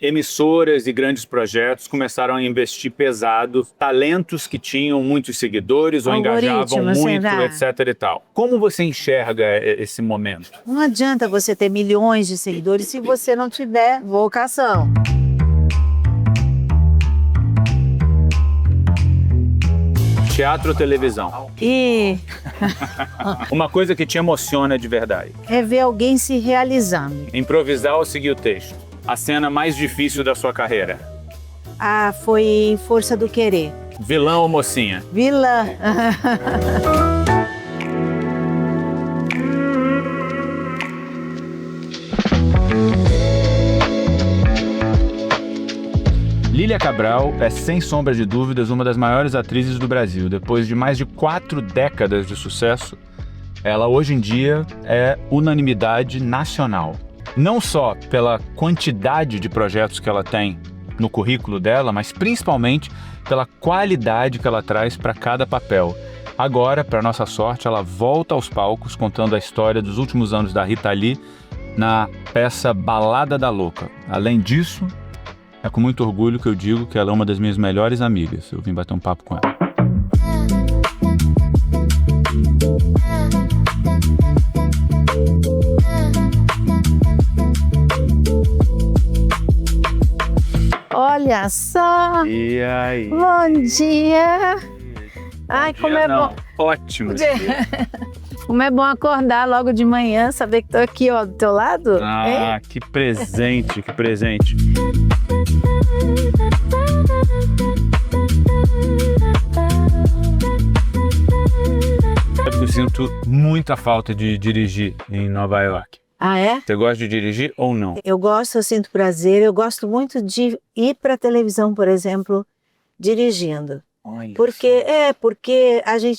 emissoras e grandes projetos começaram a investir pesado, talentos que tinham muitos seguidores ou engajavam Algoritmo, muito, será? etc e tal. Como você enxerga esse momento? Não adianta você ter milhões de seguidores se você não tiver vocação. Teatro ou televisão? E Uma coisa que te emociona de verdade. é ver alguém se realizando. Improvisar ou seguir o texto? A cena mais difícil da sua carreira? Ah, foi Força do Querer. Vilão ou mocinha? Vilã. Lília Cabral é, sem sombra de dúvidas, uma das maiores atrizes do Brasil. Depois de mais de 4 décadas de sucesso, ela hoje em dia é unanimidade nacional. Não só pela quantidade de projetos que ela tem no currículo dela, mas principalmente pela qualidade que ela traz para cada papel. Agora, para nossa sorte, ela volta aos palcos contando a história dos últimos anos da Rita Lee na peça Balada da Louca. Além disso, é com muito orgulho que eu digo que ela é uma das minhas melhores amigas. Eu vim bater um papo com ela. Olha só. E aí? Bom dia. Ai, como é bom. Ótimo. Como é bom acordar logo de manhã, saber que tô aqui, ó, do teu lado. Ah, que presente, que presente. Eu sinto muita falta de dirigir em Nova York. Ah, é? Você gosta de dirigir ou não? Eu gosto, eu sinto prazer. Eu gosto muito de ir para televisão, por exemplo, dirigindo. Olha Porque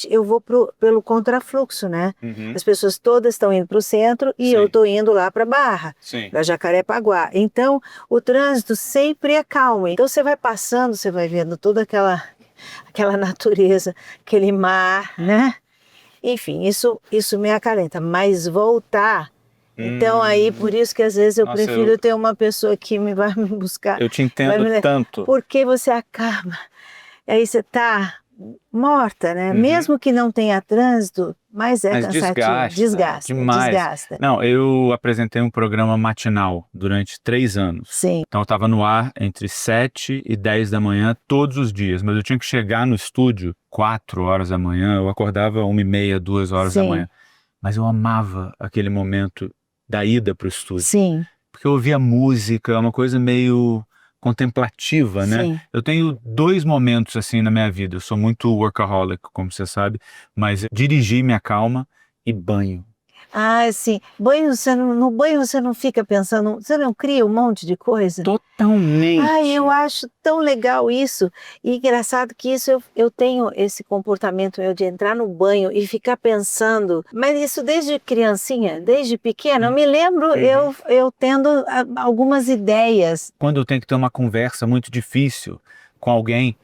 eu vou pelo contrafluxo, né? Uhum. As pessoas todas estão indo para o centro e Sim. eu estou indo lá para Barra, Sim. para Jacarepaguá. Então, o trânsito sempre é calmo. Então, você vai passando, você vai vendo toda aquela natureza, aquele mar, né? Enfim, isso me acalenta. Mas voltar... Então, aí, por isso que às vezes eu prefiro ter uma pessoa que vai me buscar. Eu te entendo tanto. Porque você acaba... Aí você tá morta, né? Uhum. Mesmo que não tenha trânsito, mas cansativo. Desgasta. Não, eu apresentei um programa matinal durante 3 anos. Sim. Então eu estava no ar entre 7 e 10 da manhã todos os dias, mas eu tinha que chegar no estúdio 4 horas da manhã, eu acordava 1h30, 2 horas da manhã. Mas eu amava aquele momento da ida para o estúdio. Sim. Porque eu ouvia música, é uma coisa meio contemplativa, né? Sim. Eu tenho 2 momentos assim na minha vida. Eu sou muito workaholic, como você sabe, mas dirigir me acalma e banho. Ah, sim. No banho você não fica pensando, você não cria um monte de coisa? Totalmente. Ai, eu acho tão legal isso. E engraçado que isso eu tenho esse comportamento meu de entrar no banho e ficar pensando, mas isso desde criancinha, desde pequena, eu me lembro eu tendo algumas ideias. Quando eu tenho que ter uma conversa muito difícil com alguém,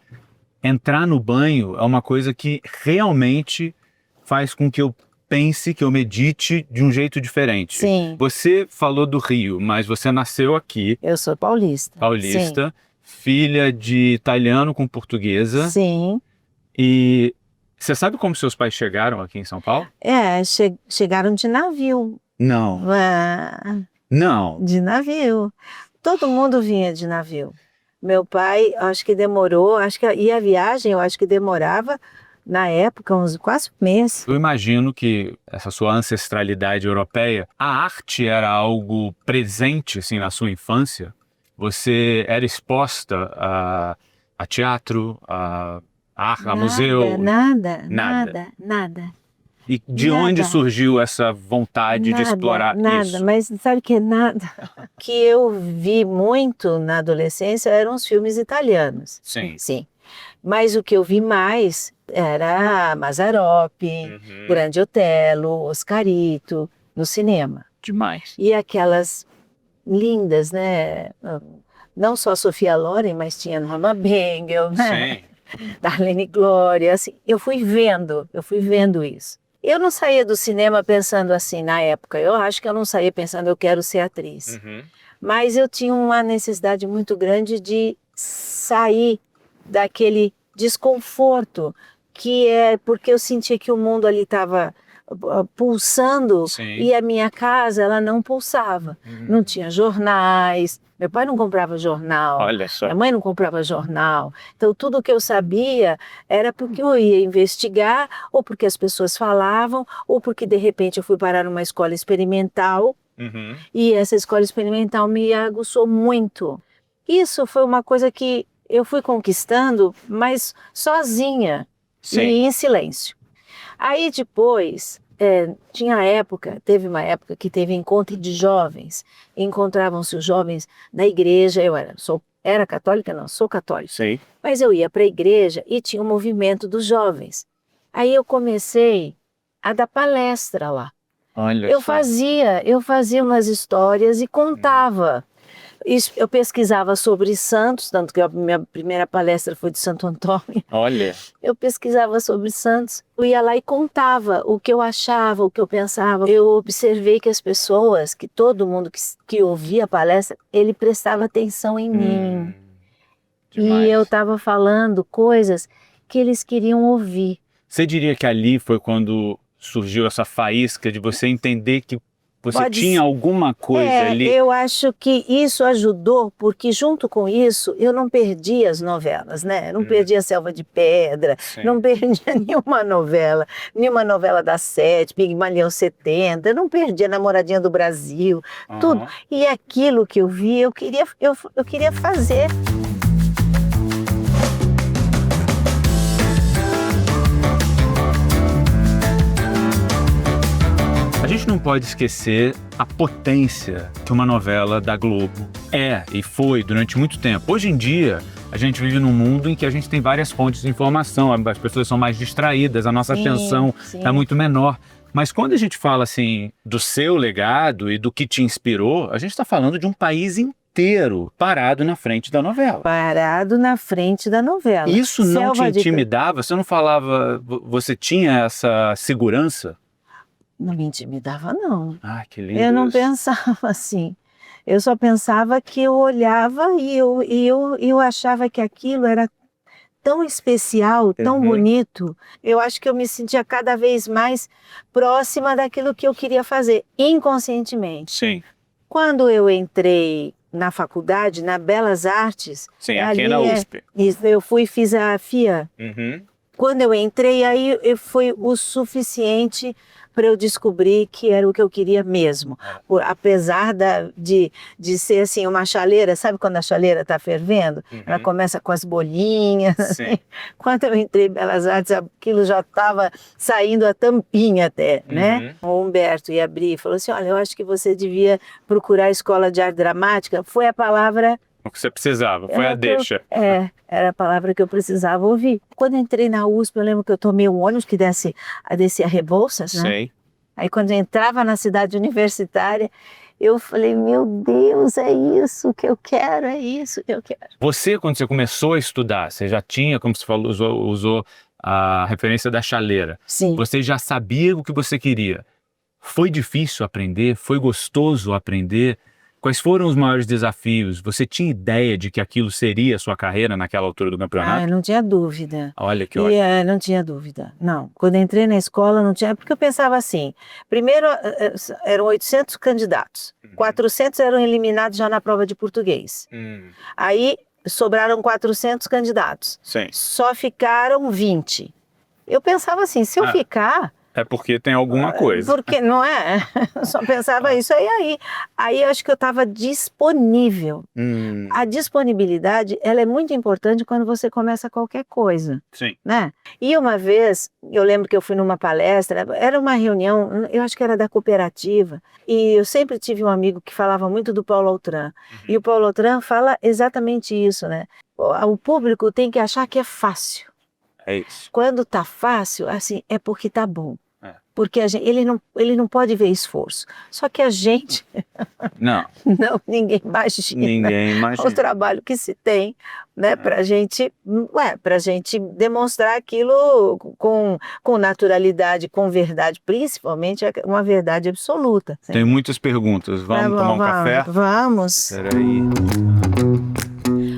entrar no banho é uma coisa que realmente faz com que eu pense, que eu medite de um jeito diferente. Sim. Você falou do Rio, mas você nasceu aqui. Eu sou paulista. Paulista, Sim. filha de italiano com portuguesa. Sim. E você sabe como seus pais chegaram aqui em São Paulo? Chegaram de navio. Não. Não. De navio. Todo mundo vinha de navio. Meu pai, acho que demorou, e a viagem eu acho que demorava, na época, uns quase meses. Eu imagino que essa sua ancestralidade europeia, a arte era algo presente assim, na sua infância? Você era exposta a teatro, a museu? Nada. E de onde surgiu essa vontade de explorar isso? Mas sabe que nada? O que eu vi muito na adolescência eram os filmes italianos. Sim. Mas o que eu vi mais era Mazzaropi, Grande Otelo, Oscarito, no cinema. Demais. E aquelas lindas, né? Não só Sofia Loren, mas tinha Norma Bengel, né? Sim. Darlene Glória, assim. Eu fui vendo isso. Eu não saía do cinema pensando assim na época. Eu acho que eu não saía pensando eu quero ser atriz. mas eu tinha uma necessidade muito grande de sair daquele desconforto, que é porque eu sentia que o mundo ali estava pulsando. Sim. E a minha casa, ela não pulsava. Não tinha jornais, meu pai não comprava jornal, Olha só. minha mãe não comprava jornal. Então tudo que eu sabia era porque eu ia investigar, ou porque as pessoas falavam, ou porque de repente eu fui parar numa escola experimental, e essa escola experimental me aguçou muito. Isso foi uma coisa que eu fui conquistando, mas sozinha. Sim. E em silêncio. Aí depois, teve uma época que teve encontro de jovens, encontravam-se os jovens na igreja, era católica? Não, sou católica. Sim. Mas eu ia para a igreja e tinha o movimento dos jovens. Aí eu comecei a dar palestra lá. Olha Eu só. fazia umas histórias e contava. Eu pesquisava sobre santos, tanto que a minha primeira palestra foi de Santo Antônio. Olha. Eu pesquisava sobre santos, eu ia lá e contava o que eu achava, o que eu pensava. Eu observei que as pessoas, que todo mundo que ouvia a palestra, ele prestava atenção em mim. Demais. E eu estava falando coisas que eles queriam ouvir. Você diria que ali foi quando surgiu essa faísca de você entender que você tinha alguma coisa ali? Eu acho que isso ajudou, porque junto com isso eu não perdi as novelas, né? Não perdi a Selva de Pedra, Sim. não perdi nenhuma novela da Sete, Pigmalião 70, eu não perdi a Namoradinha do Brasil, tudo. E aquilo que eu vi, eu queria fazer. A gente não pode esquecer a potência que uma novela da Globo é e foi durante muito tempo. Hoje em dia, a gente vive num mundo em que a gente tem várias fontes de informação, as pessoas são mais distraídas, a nossa atenção está muito menor. Mas quando a gente fala assim do seu legado e do que te inspirou, a gente está falando de um país inteiro parado na frente da novela. Parado na frente da novela. Isso não te intimidava? Você não falava, você tinha essa segurança? Não me intimidava, não. Ah, que lindo. Eu não pensava assim. Eu só pensava que eu olhava e eu achava que aquilo era tão especial, tão bonito. Eu acho que eu me sentia cada vez mais próxima daquilo que eu queria fazer, inconscientemente. Sim. Quando eu entrei na faculdade, na Belas Artes... Sim, aqui na USP. Eu fiz a FIA. Quando eu entrei, aí foi o suficiente para eu descobrir que era o que eu queria mesmo. Apesar de ser assim uma chaleira, sabe quando a chaleira está fervendo? Ela começa com as bolinhas. Assim. Quando eu entrei em Belas Artes, aquilo já estava saindo a tampinha até, né? O Humberto ia abrir e falou assim, olha, eu acho que você devia procurar a escola de arte dramática. Foi a palavra... O que você precisava, foi a deixa. Era a palavra que eu precisava ouvir. Quando eu entrei na USP, eu lembro que eu tomei um ônibus que descia a Rebouças, né? Sei. Aí quando eu entrava na cidade universitária, eu falei, meu Deus, é isso que eu quero, é isso que eu quero. Você, quando você começou a estudar, você já tinha, como você falou, usou a referência da chaleira. Sim. Você já sabia o que você queria. Foi difícil aprender? Foi gostoso aprender? Quais foram os maiores desafios? Você tinha ideia de que aquilo seria a sua carreira naquela altura do campeonato? Ah, não tinha dúvida. Olha que ótimo. Não tinha dúvida, não. Quando eu entrei na escola, não tinha... Porque eu pensava assim, primeiro eram 800 candidatos, 400 eram eliminados já na prova de português. Aí sobraram 400 candidatos. Sim. Só ficaram 20. Eu pensava assim, se eu ficar... É porque tem alguma coisa. Porque, não é? Eu só pensava isso. Aí eu acho que eu estava disponível. A disponibilidade, ela é muito importante quando você começa qualquer coisa. Sim. Né? E uma vez, eu lembro que eu fui numa palestra, era uma reunião, eu acho que era da cooperativa, e eu sempre tive um amigo que falava muito do Paulo Autran. E o Paulo Autran fala exatamente isso, né? O público tem que achar que é fácil. É isso. Quando tá fácil, assim, é porque tá bom. Porque ele não pode ver esforço. Só que a gente, Não, ninguém ninguém imagina o trabalho que se tem, né, para gente demonstrar aquilo com naturalidade, com verdade, principalmente uma verdade absoluta. Tem muitas perguntas. Vamos tomar um café? Vamos. Peraí.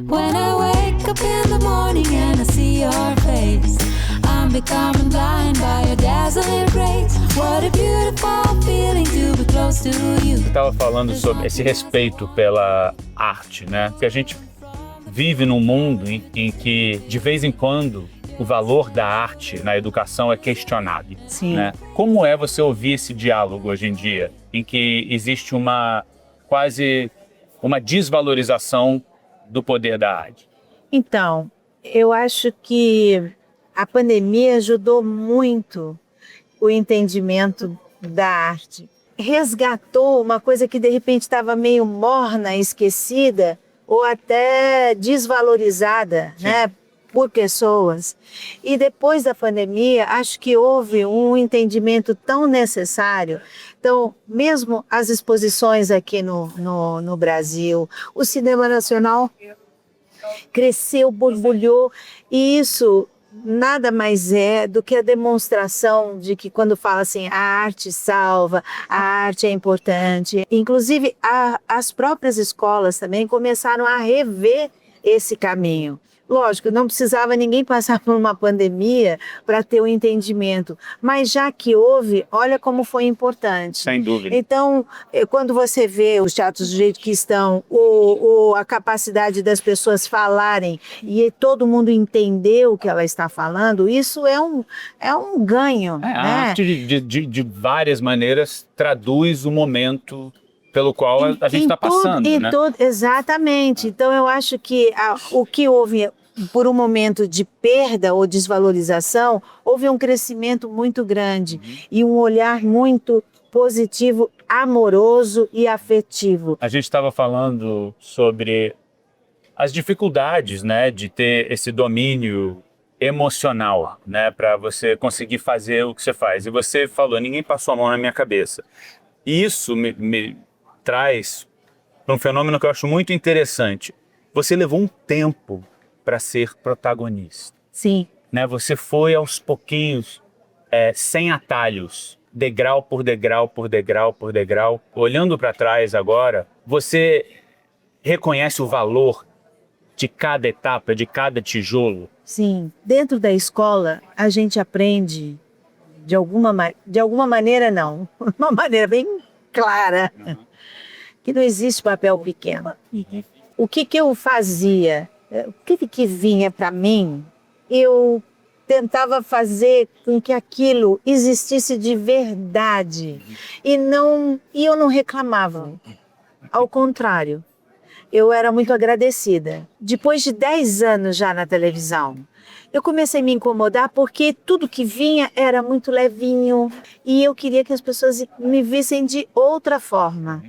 When I wake up in the morning and I see your face, I'm becoming blind by your dazzling grace. What a beautiful feeling to be close to you. Você estava falando sobre esse respeito pela arte, né? Que a gente vive num mundo em que, de vez em quando, o valor da arte na educação é questionado. Sim. Né? Como é você ouvir esse diálogo hoje em dia, em que existe quase uma desvalorização do poder da arte? Então, eu acho que a pandemia ajudou muito o entendimento da arte. Resgatou uma coisa que de repente estava meio morna, esquecida ou até desvalorizada, né, por pessoas. E depois da pandemia, acho que houve um entendimento tão necessário. Então, mesmo as exposições aqui no Brasil, o cinema nacional cresceu, borbulhou, e isso nada mais é do que a demonstração de que quando fala assim, a arte salva, a arte é importante. Inclusive, as próprias escolas também começaram a rever esse caminho. Lógico, não precisava ninguém passar por uma pandemia para ter o entendimento, mas já que houve, olha como foi importante. Sem dúvida. Então, quando você vê os teatros do jeito que estão, a capacidade das pessoas falarem e todo mundo entender o que ela está falando, isso é um ganho. A né? arte, de várias maneiras, traduz o momento pelo qual a gente está passando, né? Exatamente. Então, eu acho que o que houve por um momento de perda ou desvalorização, houve um crescimento muito grande e um olhar muito positivo, amoroso e afetivo. A gente estava falando sobre as dificuldades, né, de ter esse domínio emocional, né, para você conseguir fazer o que você faz. E você falou, ninguém passou a mão na minha cabeça. E isso me traz para um fenômeno que eu acho muito interessante. Você levou um tempo para ser protagonista. Sim. Né? Você foi aos pouquinhos, sem atalhos, degrau por degrau, por degrau, por degrau. Olhando para trás agora, você reconhece o valor de cada etapa, de cada tijolo? Sim. Dentro da escola, a gente aprende, de alguma maneira não, uma maneira bem clara, que não existe papel pequeno. O que eu fazia, o que vinha para mim, eu tentava fazer com que aquilo existisse de verdade e eu não reclamava. Ao contrário, eu era muito agradecida. Depois de 10 anos já na televisão, eu comecei a me incomodar porque tudo que vinha era muito levinho e eu queria que as pessoas me vissem de outra forma.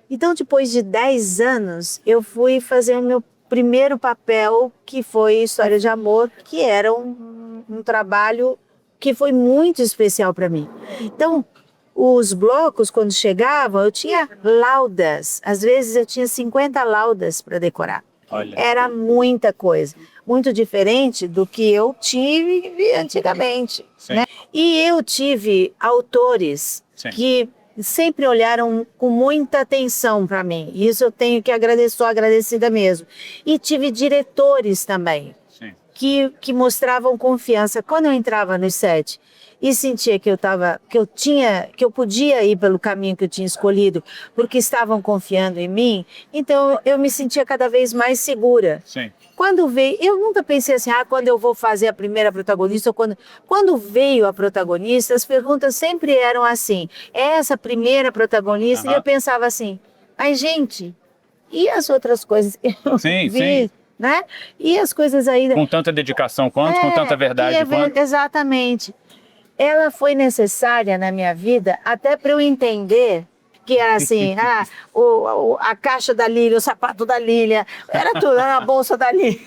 Então, depois de 10 anos, eu fui fazer o meu primeiro papel, que foi História de Amor, que era um trabalho que foi muito especial para mim. Então, os blocos, quando chegavam, eu tinha laudas. Às vezes, eu tinha 50 laudas para decorar. Olha. Era muita coisa. Muito diferente do que eu tive antigamente. Né? E eu tive autores que sempre olharam com muita atenção para mim. Isso eu tenho que agradecer, sou agradecida mesmo. E tive diretores também, que mostravam confiança. Quando eu entrava no set e sentia que eu podia ir pelo caminho que eu tinha escolhido, porque estavam confiando em mim, então eu me sentia cada vez mais segura. Sim. Quando veio, eu nunca pensei assim, quando eu vou fazer a primeira protagonista, ou quando veio a protagonista, as perguntas sempre eram assim, essa primeira protagonista, e eu pensava assim, mas gente, e as outras coisas que eu vi, né? E as coisas aí... Com tanta dedicação quanto, com tanta verdade quanto? Exatamente. Ela foi necessária na minha vida até para eu entender que era assim, a caixa da Lília, o sapato da Lília, era tudo, era a bolsa da Lília.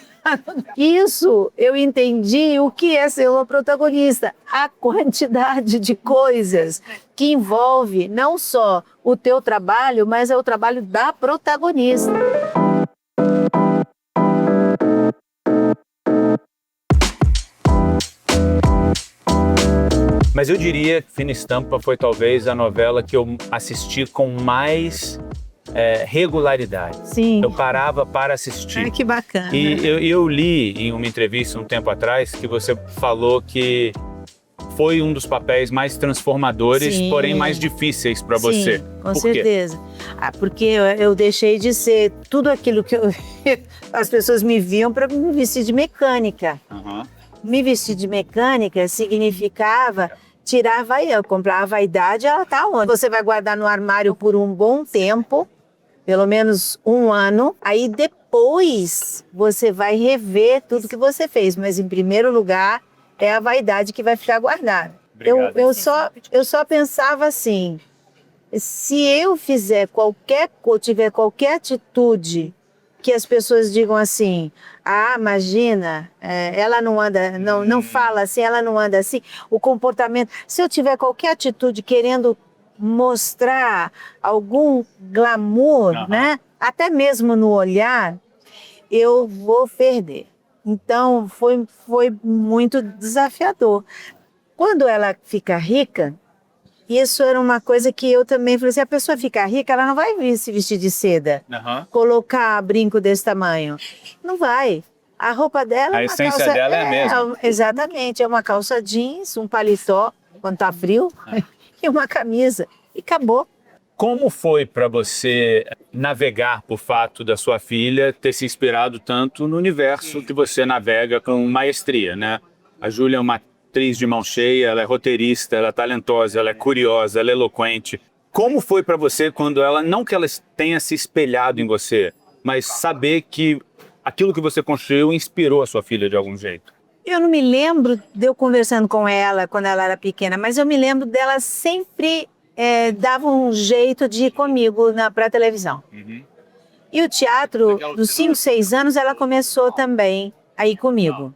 Isso, eu entendi o que é ser uma protagonista. A quantidade de coisas que envolve não só o teu trabalho, mas é o trabalho da protagonista. Mas eu diria que Fina Estampa foi talvez a novela que eu assisti com mais regularidade. Sim. Eu parava para assistir. Ai, que bacana. E eu li em uma entrevista um tempo atrás que você falou que foi um dos papéis mais transformadores, Sim. porém mais difíceis para você. Sim, com Por quê? certeza. Porque eu deixei de ser tudo aquilo que as pessoas me viam para me vestir de mecânica. Uhum. Me vestir de mecânica significava tirar a vaidade, comprar a vaidade, ela tá onde? Você vai guardar no armário por um bom tempo, pelo menos 1 ano, aí depois você vai rever tudo que você fez, mas em primeiro lugar é a vaidade que vai ficar guardada. Eu só pensava assim, se eu fizer tiver qualquer atitude que as pessoas digam assim, imagina, ela não anda, não fala assim, ela não anda assim, o comportamento, se eu tiver qualquer atitude querendo mostrar algum glamour, né, até mesmo no olhar, eu vou perder. Então, foi muito desafiador. Quando ela fica rica, isso era uma coisa que eu também falei assim, a pessoa ficar rica, ela não vai se vestir de seda, colocar brinco desse tamanho. Não vai. A roupa dela A essência dela é a mesma. Exatamente, é uma calça jeans, um paletó, quando tá frio, e uma camisa. E acabou. Como foi para você navegar por fato da sua filha ter se inspirado tanto no universo que você navega com maestria, né? A Júlia é uma atriz de mão cheia, ela é roteirista, ela é talentosa, ela é curiosa, ela é eloquente. Como foi para você quando ela, não que ela tenha se espelhado em você, mas saber que aquilo que você construiu inspirou a sua filha de algum jeito? Eu não me lembro de eu conversando com ela quando ela era pequena, mas eu me lembro dela sempre dava um jeito de ir comigo para a televisão. Uhum. E o teatro, dos 5, 6 anos, ela começou também a ir comigo.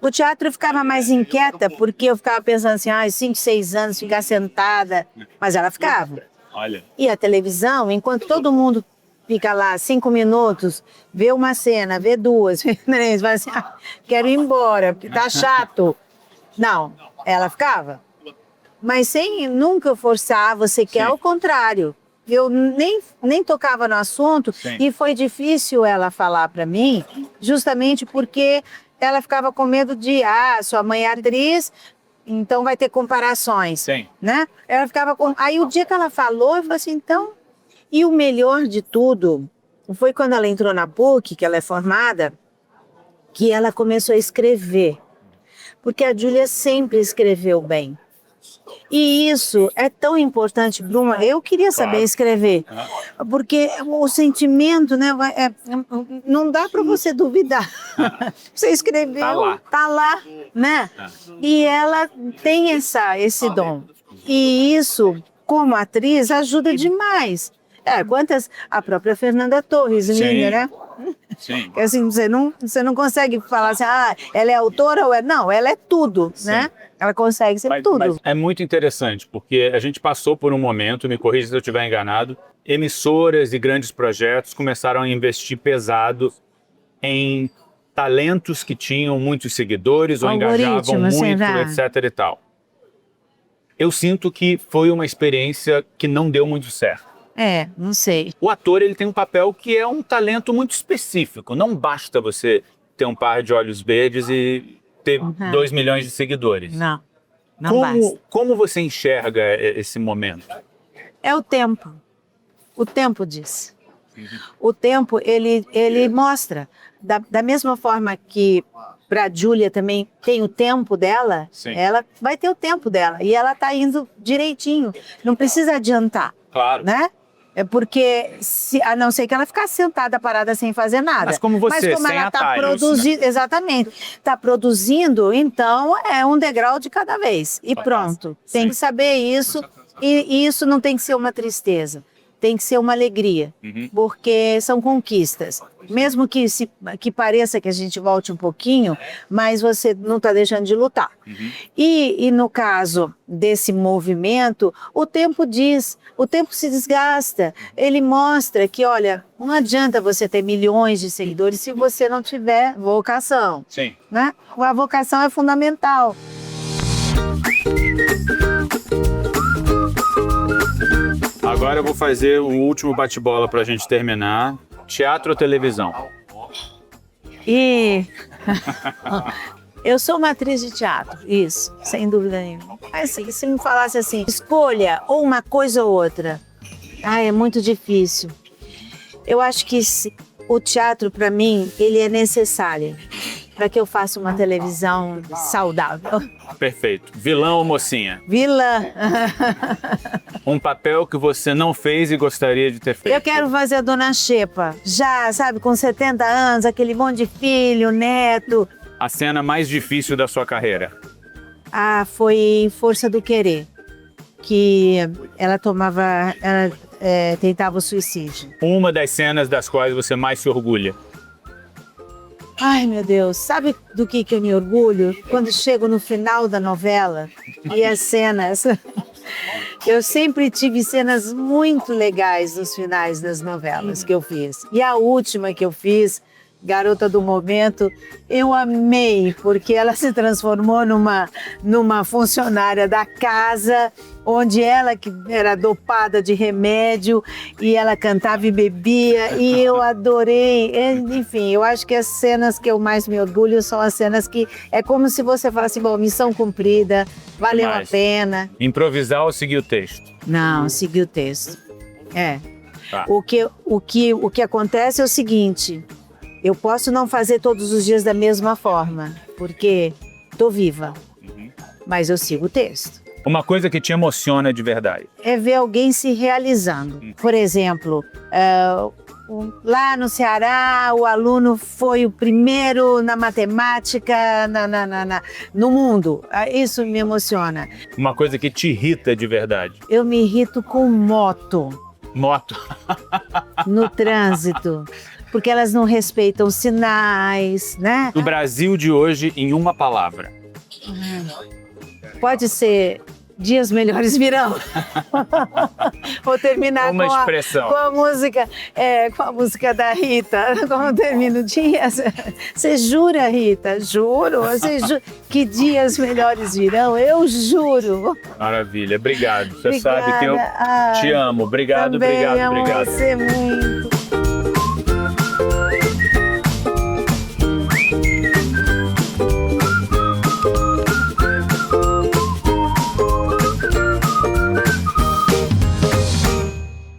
O teatro eu ficava mais inquieta, porque eu ficava pensando assim, 5, 6 anos, ficar sentada, mas ela ficava. Olha. E a televisão, enquanto todo mundo fica lá 5 minutos, vê uma cena, vê 2, vê 3, vai assim, quero ir embora, porque tá chato. Não, ela ficava. Mas sem nunca forçar, você quer ao contrário. Eu nem tocava no assunto. Sim. E foi difícil ela falar para mim, justamente porque ela ficava com medo de, sua mãe é atriz, então vai ter comparações. Sim. Né? Ela ficava com... Aí o dia que ela falou, eu falei assim, então... E o melhor de tudo foi quando ela entrou na PUC, que ela é formada, que ela começou a escrever. Porque a Júlia sempre escreveu bem. E isso é tão importante, Bruna. Eu queria saber escrever, porque o sentimento, né, não dá para você duvidar. Você escreveu, tá lá, né? E ela tem esse dom. E isso, como atriz, ajuda demais. Quantas... A própria Fernanda Torres, linda, né? Sim. Assim, você não consegue falar assim, ela é autora ou é... Não, ela é tudo, né? Ela consegue ser tudo. Mas é muito interessante, porque a gente passou por um momento, me corrija se eu estiver enganado, emissoras e grandes projetos começaram a investir pesado em talentos que tinham muitos seguidores ou engajavam muito, etc. e tal. Eu sinto que foi uma experiência que não deu muito certo. Não sei. O ator, ele tem um papel que é um talento muito específico. Não basta você ter um par de olhos verdes e ter 2 milhões de seguidores. Não basta. Como você enxerga esse momento? É o tempo. O tempo diz. O tempo, ele mostra. Da mesma forma que para a Júlia também tem o tempo dela, ela vai ter o tempo dela. E ela está indo direitinho. Não precisa adiantar. Claro. Né? É porque, a não ser que ela ficasse sentada, parada, sem fazer nada. Mas como você, Mas como sem ela está produzindo, né? Exatamente, está produzindo, então é um degrau de cada vez. E pronto, tem que saber isso, e isso não tem que ser uma tristeza. tem que ser uma alegria, porque são conquistas. Mesmo que pareça que a gente volte um pouquinho, mas você não está deixando de lutar. E no caso desse movimento, o tempo se desgasta. Ele mostra que, olha, não adianta você ter milhões de seguidores se você não tiver vocação. Sim. Né? A vocação é fundamental. Agora eu vou fazer o último bate-bola pra gente terminar. Teatro ou televisão? E eu sou uma atriz de teatro, isso, sem dúvida nenhuma. Mas assim, se me falasse assim, escolha ou uma coisa ou outra, é muito difícil. Eu acho que o teatro, para mim, ele é necessário para que eu faça uma televisão saudável. Perfeito. Vilão ou mocinha? Vilã. Um papel que você não fez e gostaria de ter feito? Eu quero fazer a Dona Xepa, já, sabe, com 70 anos, aquele monte de filho, neto. A cena mais difícil da sua carreira? Foi em Força do Querer, que ela tentava o suicídio. Uma das cenas das quais você mais se orgulha? Ai, meu Deus, sabe do que eu me orgulho? Quando chego no final da novela e as cenas... Eu sempre tive cenas muito legais nos finais das novelas que eu fiz. E a última que eu fiz, Garota do Momento, eu amei, porque ela se transformou numa funcionária da casa, onde ela que era dopada de remédio, e ela cantava e bebia, e eu adorei. Enfim, eu acho que as cenas que eu mais me orgulho são as cenas que é como se você falasse, bom, missão cumprida, valeu a pena. Improvisar ou seguir o texto? Não, seguir o texto. Tá. O que acontece é o seguinte, eu posso não fazer todos os dias da mesma forma, porque estou viva, mas eu sigo o texto. Uma coisa que te emociona de verdade? É ver alguém se realizando. Por exemplo, lá no Ceará, o aluno foi o primeiro na matemática no mundo. Isso me emociona. Uma coisa que te irrita de verdade? Eu me irrito com moto Moto. no trânsito. Porque elas não respeitam sinais, né? O Brasil de hoje em uma palavra. Pode ser dias melhores virão. Vou terminar Uma expressão. com a música da Rita. Como termina o dias? Você jura, Rita? Juro. Que dias melhores virão? Eu juro. Maravilha. Obrigado. Você Obrigada. sabe que eu te amo. Obrigado, Também obrigado, amo obrigado. você muito.